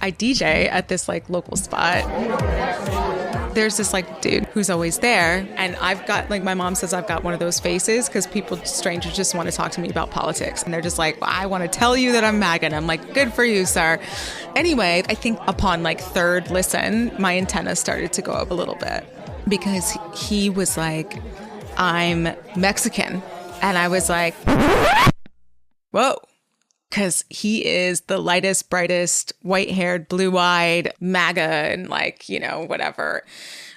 I DJ at this like local spot. There's this like dude who's always there. And I've got, like, my mom says I've got one of those faces because strangers just want to talk to me about politics. And they're just like, well, I want to tell you that I'm MAGA. And I'm like, good for you, sir. Anyway, I think upon like third listen, my antenna started to go up a little bit because he was like, I'm Mexican. And I was like, whoa. Because he is the lightest, brightest, white-haired, blue-eyed MAGA and like, you know, whatever.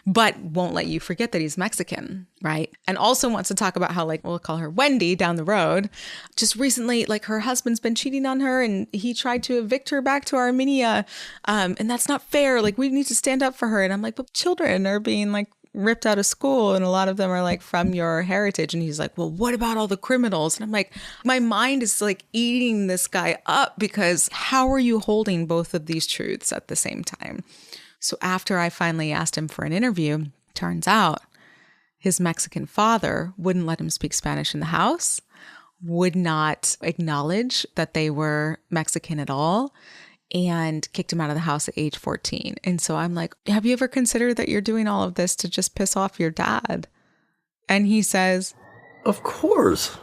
But won't let you forget that he's Mexican, right? And also wants to talk about how, like, we'll call her Wendy down the road. Just recently, like, her husband's been cheating on her and he tried to evict her back to Armenia. And that's not fair. Like, we need to stand up for her. And I'm like, but children are being, like, ripped out of school and a lot of them are like from your heritage. And he's like, well, what about all the criminals? And I'm like, my mind is like eating this guy up because how are you holding both of these truths at the same time? So after I finally asked him for an interview, turns out his Mexican father wouldn't let him speak Spanish in the house, would not acknowledge that they were Mexican at all, and kicked him out of the house at age 14. And so I'm like, have you ever considered that you're doing all of this to just piss off your dad? And he says, of course.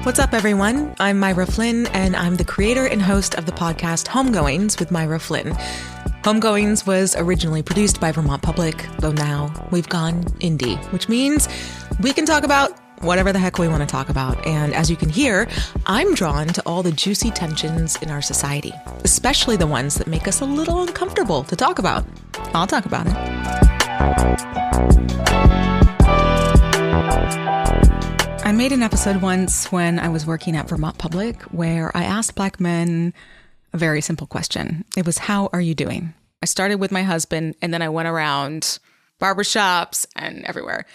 What's up, everyone? I'm Myra Flynn, and I'm the creator and host of the podcast Homegoings with Myra Flynn. Homegoings was originally produced by Vermont Public, though now we've gone indie, which means we can talk about whatever the heck we want to talk about. And as you can hear, I'm drawn to all the juicy tensions in our society, especially the ones that make us a little uncomfortable to talk about. I'll talk about it. I made an episode once when I was working at Vermont Public where I asked Black men a very simple question. It was, how are you doing? I started with my husband and then I went around barbershops and everywhere.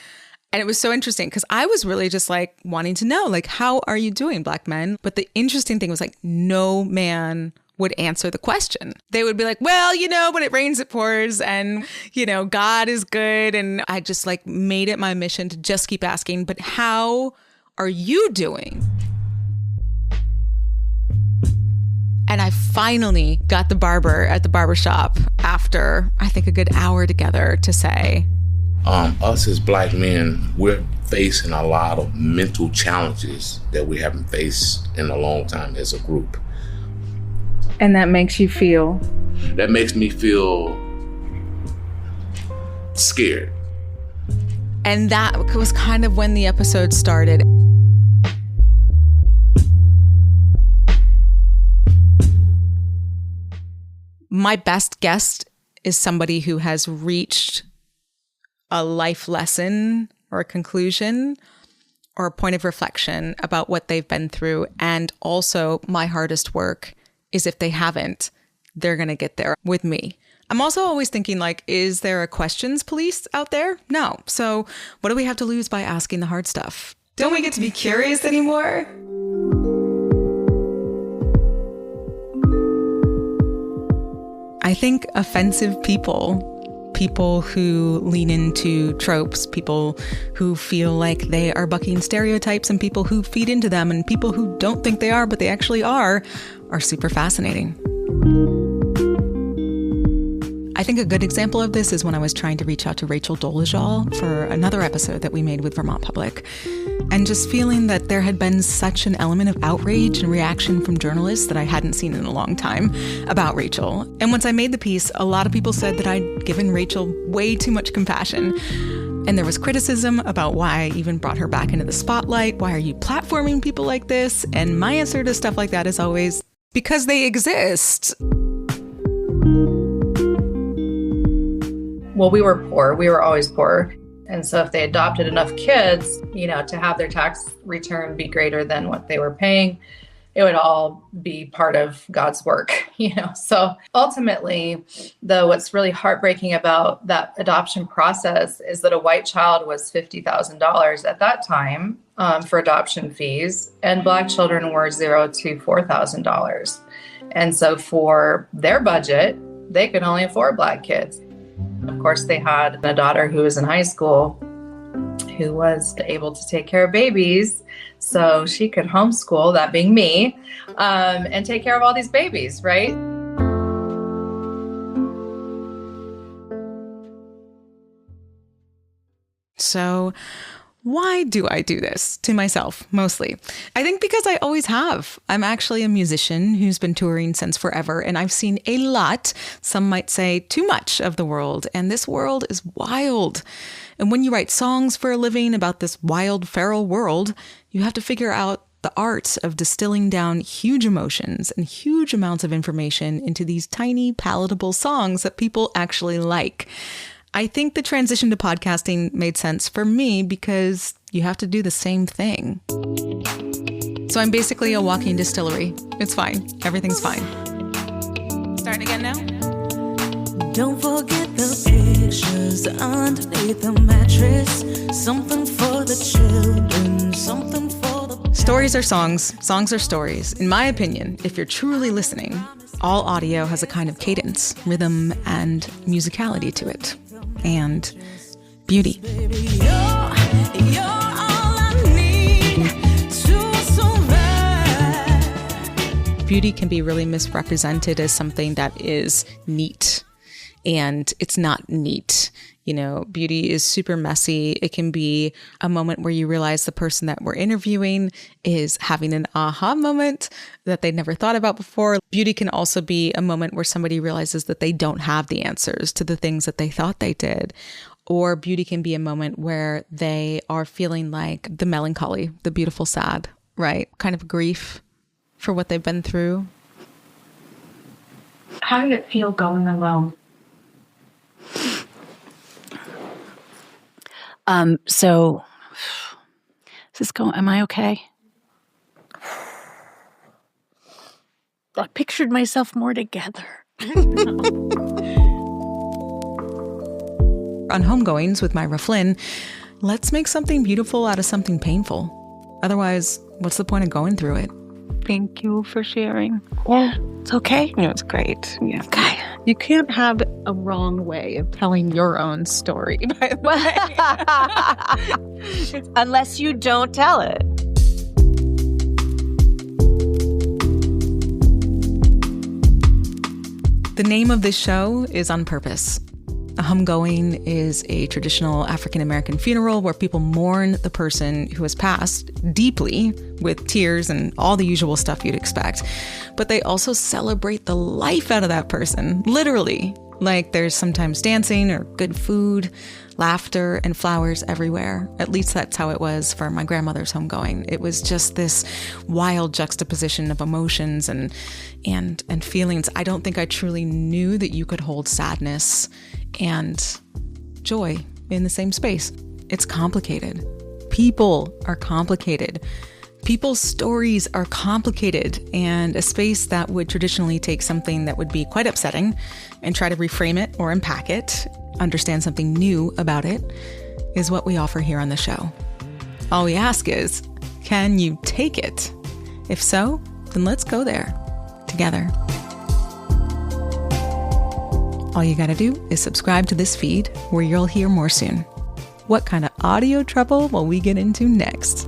And it was so interesting because I was really just like wanting to know, like, how are you doing, Black men? But the interesting thing was like no man would answer the question. They would be like, well, you know, when it rains, it pours and, you know, God is good. And I just like made it my mission to just keep asking, but how are you doing? And I finally got the barber at the barbershop after, I think, a good hour together to say, us as Black men, we're facing a lot of mental challenges that we haven't faced in a long time as a group. And that makes you feel? That makes me feel scared. And that was kind of when the episode started. My best guest is somebody who has reached a life lesson or a conclusion or a point of reflection about what they've been through. And also my hardest work is if they haven't, they're going to get there with me. I'm also always thinking, like, is there a questions police out there? No. So what do we have to lose by asking the hard stuff? Don't we get to be curious anymore? I think offensive people who lean into tropes, people who feel like they are bucking stereotypes, and people who feed into them, and people who don't think they are, but they actually are super fascinating. I think a good example of this is when I was trying to reach out to Rachel Dolezal for another episode that we made with Vermont Public, and just feeling that there had been such an element of outrage and reaction from journalists that I hadn't seen in a long time about Rachel. And once I made the piece, a lot of people said that I'd given Rachel way too much compassion. And there was criticism about why I even brought her back into the spotlight. Why are you platforming people like this? And my answer to stuff like that is always, because they exist. Well, we were poor. We were always poor. And so if they adopted enough kids, you know, to have their tax return be greater than what they were paying, it would all be part of God's work, you know. So ultimately, though, what's really heartbreaking about that adoption process is that a white child was $50,000 at that time for adoption fees, and Black children were $0 to $4,000. And so for their budget, they could only afford Black kids. Of course, they had a daughter who was in high school who was able to take care of babies. So she could homeschool, that being me, and take care of all these babies, right? So why do I do this to myself, mostly? I think because I always have. I'm actually a musician who's been touring since forever, and I've seen a lot, some might say too much of the world, and this world is wild. And when you write songs for a living about this wild, feral world, you have to figure out the art of distilling down huge emotions and huge amounts of information into these tiny, palatable songs that people actually like. I think the transition to podcasting made sense for me because you have to do the same thing. So I'm basically a walking distillery. It's fine. Everything's fine. Starting again now? Don't forget the pictures underneath the mattress. Something for the children, something for the... Stories are songs. Songs are stories. In my opinion, if you're truly listening, all audio has a kind of cadence, rhythm, and musicality to it. And beauty. Baby, you're all I need to survive. Beauty can be really misrepresented as something that is neat, and it's not neat. You know, beauty is super messy. It can be a moment where you realize the person that we're interviewing is having an aha moment that they never thought about before. Beauty can also be a moment where somebody realizes that they don't have the answers to the things that they thought they did. Or beauty can be a moment where they are feeling like the melancholy, the beautiful sad, right? Kind of grief for what they've been through. How did it feel going alone? So is this going, am I okay? I pictured myself more together. On Homegoings with Myra Flynn, let's make something beautiful out of something painful. Otherwise, what's the point of going through it? Thank you for sharing. Yeah, it's okay. No, it's great. Yeah. Okay. You can't have a wrong way of telling your own story, by the way. Unless you don't tell it. The name of this show is on purpose. A homegoing is a traditional African-American funeral where people mourn the person who has passed deeply with tears and all the usual stuff you'd expect. But they also celebrate the life out of that person, literally. Like there's sometimes dancing or good food, laughter, and flowers everywhere. At least that's how it was for my grandmother's homegoing. It was just this wild juxtaposition of emotions and feelings. I don't think I truly knew that you could hold sadness and joy in the same space. It's complicated. People are complicated. People's stories are complicated, and a space that would traditionally take something that would be quite upsetting and try to reframe it or unpack it, understand something new about it, is what we offer here on the show. All we ask is, can you take it? If so, then let's go there together. All you gotta do is subscribe to this feed where you'll hear more soon. What kind of audio trouble will we get into next?